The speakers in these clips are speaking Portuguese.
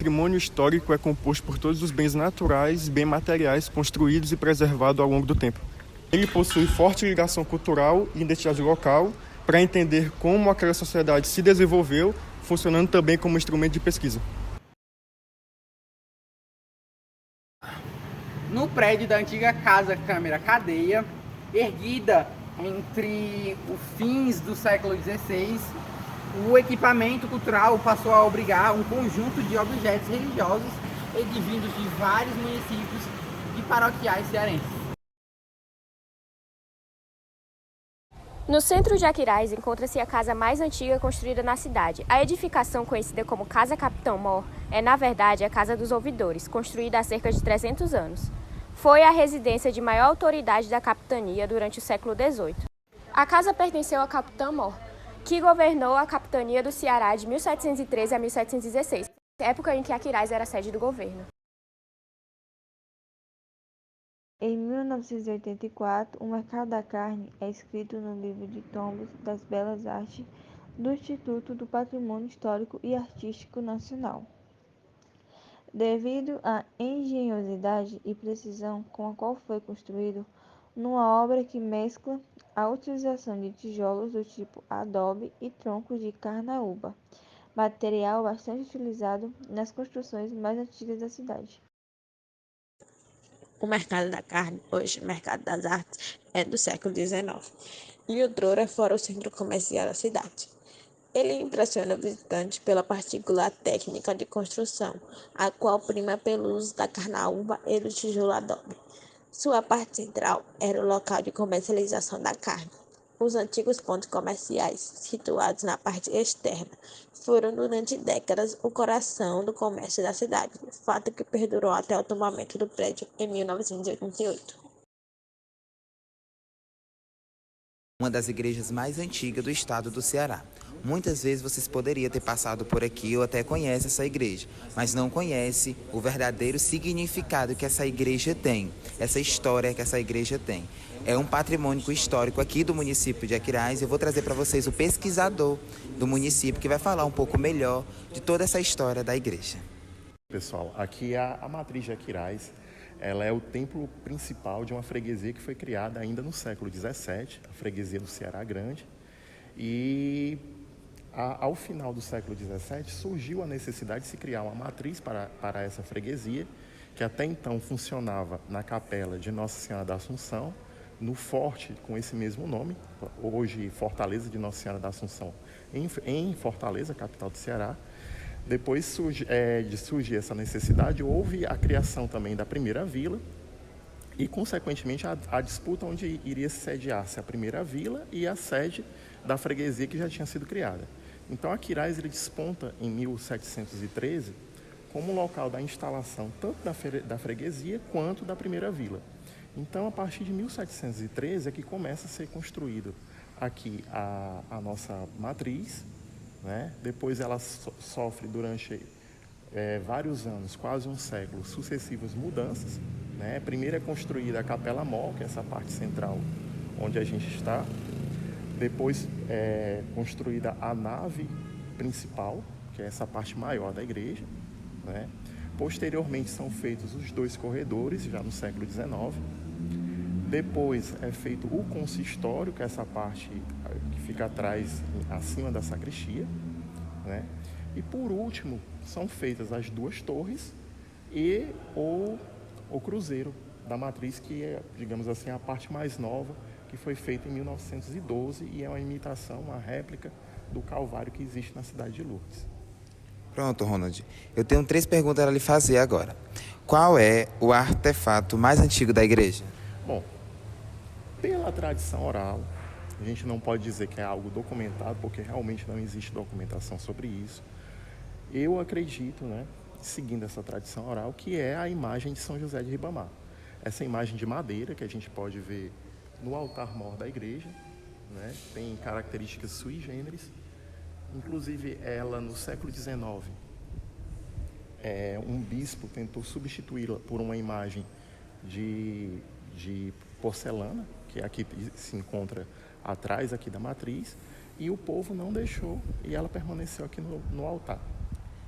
patrimônio histórico é composto por todos os bens naturais e bens materiais construídos e preservados ao longo do tempo. Ele possui forte ligação cultural e identidade local para entender como aquela sociedade se desenvolveu, funcionando também como instrumento de pesquisa. No prédio da antiga Casa Câmara Cadeia, erguida entre os fins do século XVI, o equipamento cultural passou a abrigar um conjunto de objetos religiosos advindos de vários municípios e paroquiais cearenses. No centro de Aquiraz encontra-se a casa mais antiga construída na cidade. A edificação, conhecida como Casa Capitão Mor, é na verdade a Casa dos Ouvidores, construída há cerca de 300 anos. Foi a residência de maior autoridade da capitania durante o século XVIII. A casa pertenceu ao Capitão Mor, que governou a capitania do Ceará de 1713 a 1716, época em que Aquiraz era sede do governo. Em 1984, o mercado da carne é inscrito no livro de tombos das belas artes do Instituto do Patrimônio Histórico e Artístico Nacional. Devido à engenhosidade e precisão com a qual foi construído, numa obra que mescla a utilização de tijolos do tipo adobe e troncos de carnaúba, material bastante utilizado nas construções mais antigas da cidade. O mercado da carne, hoje mercado das artes, é do século XIX e outrora fora o centro comercial da cidade. Ele impressiona o visitante pela particular técnica de construção, a qual prima pelo uso da carnaúba e do tijolo adobe. Sua parte central era o local de comercialização da carne. Os antigos pontos comerciais, situados na parte externa, foram durante décadas o coração do comércio da cidade, fato que perdurou até o tombamento do prédio em 1988. Uma das igrejas mais antigas do estado do Ceará. Muitas vezes vocês poderiam ter passado por aqui ou até conhece essa igreja, mas não conhece o verdadeiro significado que essa igreja tem, essa história que essa igreja tem. É um patrimônio histórico aqui do município de Aquiraz e eu vou trazer para vocês o pesquisador do município que vai falar um pouco melhor de toda essa história da igreja. Pessoal, aqui a matriz de Aquiraz. Ela é o templo principal de uma freguesia que foi criada ainda no século XVII, a freguesia do Ceará Grande. E ao final do século XVII surgiu a necessidade de se criar uma matriz para essa freguesia, que até então funcionava na capela de Nossa Senhora da Assunção, no forte com esse mesmo nome, hoje Fortaleza de Nossa Senhora da Assunção, em Fortaleza, capital do Ceará. Depois de surgir essa necessidade, houve a criação também da primeira vila e, consequentemente, a disputa onde iria se sediar-se a primeira vila e a sede da freguesia que já tinha sido criada. Então, Aquiraz ele desponta em 1713 como local da instalação tanto da freguesia quanto da primeira vila. Então, a partir de 1713 é que começa a ser construído aqui a nossa matriz, né? Depois ela sofre durante vários anos, quase um século, sucessivas mudanças, né? Primeiro é construída a Capela Mor, que é essa parte central onde a gente está. Depois é construída a nave principal, que é essa parte maior da igreja, né? Posteriormente são feitos os dois corredores, já no século XIX. Depois é feito o consistório, que é essa parte que fica atrás, acima da sacristia, né? E por último, são feitas as duas torres e o cruzeiro da matriz, que é, digamos assim, a parte mais nova, que foi feita em 1912 e é uma imitação, uma réplica do Calvário que existe na cidade de Lourdes. Pronto, Ronald. Eu tenho 3 perguntas a lhe fazer agora. Qual é o artefato mais antigo da igreja? Bom, pela tradição oral, a gente não pode dizer que é algo documentado, porque realmente não existe documentação sobre isso. Eu acredito, né, seguindo essa tradição oral, que é a imagem de São José de Ribamar. Essa imagem de madeira que a gente pode ver no altar-mor da igreja, né, tem características sui generis. Inclusive, ela, no século XIX, um bispo tentou substituí-la por uma imagem de porcelana, que aqui se encontra atrás aqui da matriz, e o povo não deixou e ela permaneceu aqui no altar.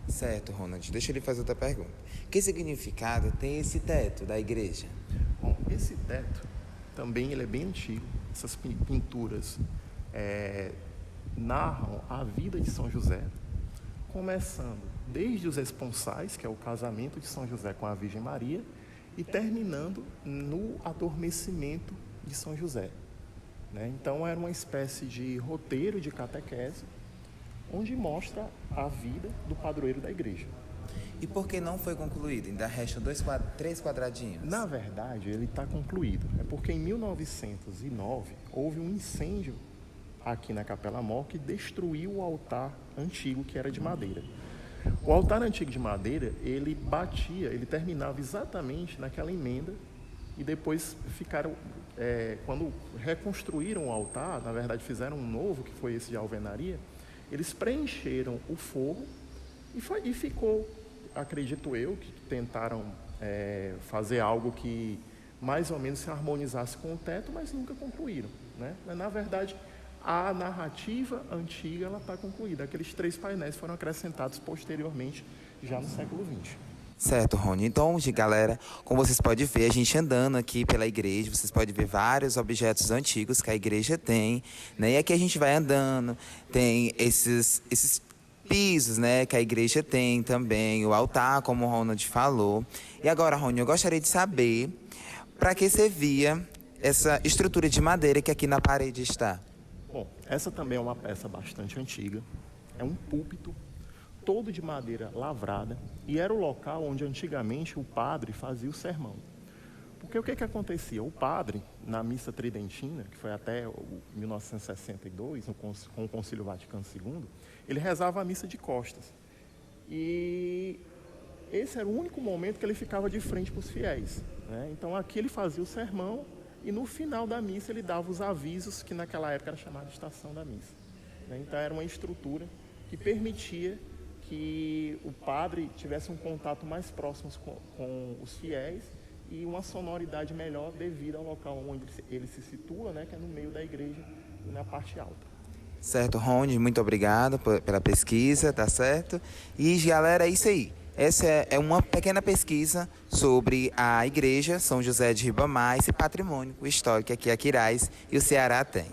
Certo, Ronald. Deixa eu lhe fazer outra pergunta. Que significado tem esse teto da igreja? Bom, esse teto também ele é bem antigo. Essas pinturas narram a vida de São José, começando desde os esponsais, que é o casamento de São José com a Virgem Maria, e terminando no adormecimento de São José. Né? Então era uma espécie de roteiro de catequese, onde mostra a vida do padroeiro da igreja. E por que não foi concluído? Ainda restam 3 quadradinhos. Na verdade, ele está concluído. É porque em 1909 houve um incêndio aqui na Capela Mor que destruiu o altar antigo, que era de madeira. O altar antigo de madeira, ele terminava exatamente naquela emenda, e depois ficaram, quando reconstruíram o altar, na verdade fizeram um novo, que foi esse de alvenaria, eles preencheram o forro e ficou, acredito eu, que tentaram fazer algo que mais ou menos se harmonizasse com o teto, mas nunca concluíram. Né? Mas, na verdade, a narrativa antiga está concluída. Aqueles 3 painéis foram acrescentados posteriormente, já no século XX. Certo, Rony. Então, galera, como vocês podem ver, a gente andando aqui pela igreja, vocês podem ver vários objetos antigos que a igreja tem, né? E aqui a gente vai andando, tem esses pisos, né, que a igreja tem também, o altar, como o Ronald falou. E agora, Rony, eu gostaria de saber para que servia essa estrutura de madeira que aqui na parede está. Bom, essa também é uma peça bastante antiga. É um púlpito todo de madeira lavrada, e era o local onde antigamente o padre fazia o sermão. Porque o que acontecia? O padre, na missa tridentina, que foi até 1962, com o Concílio Vaticano II, ele rezava a missa de costas. E esse era o único momento que ele ficava de frente para os fiéis. Né? Então aqui ele fazia o sermão, e no final da missa ele dava os avisos, que naquela época era chamada de estação da missa. Né? Então era uma estrutura que permitia que o padre tivesse um contato mais próximo com os fiéis e uma sonoridade melhor devido ao local onde ele se situa, né, que é no meio da igreja e na parte alta. Certo, Rony, muito obrigado pela pesquisa, tá certo? E, galera, é isso aí. Essa é uma pequena pesquisa sobre a igreja São José de Ribamar, esse patrimônio histórico que aqui Aquiraz e o Ceará tem.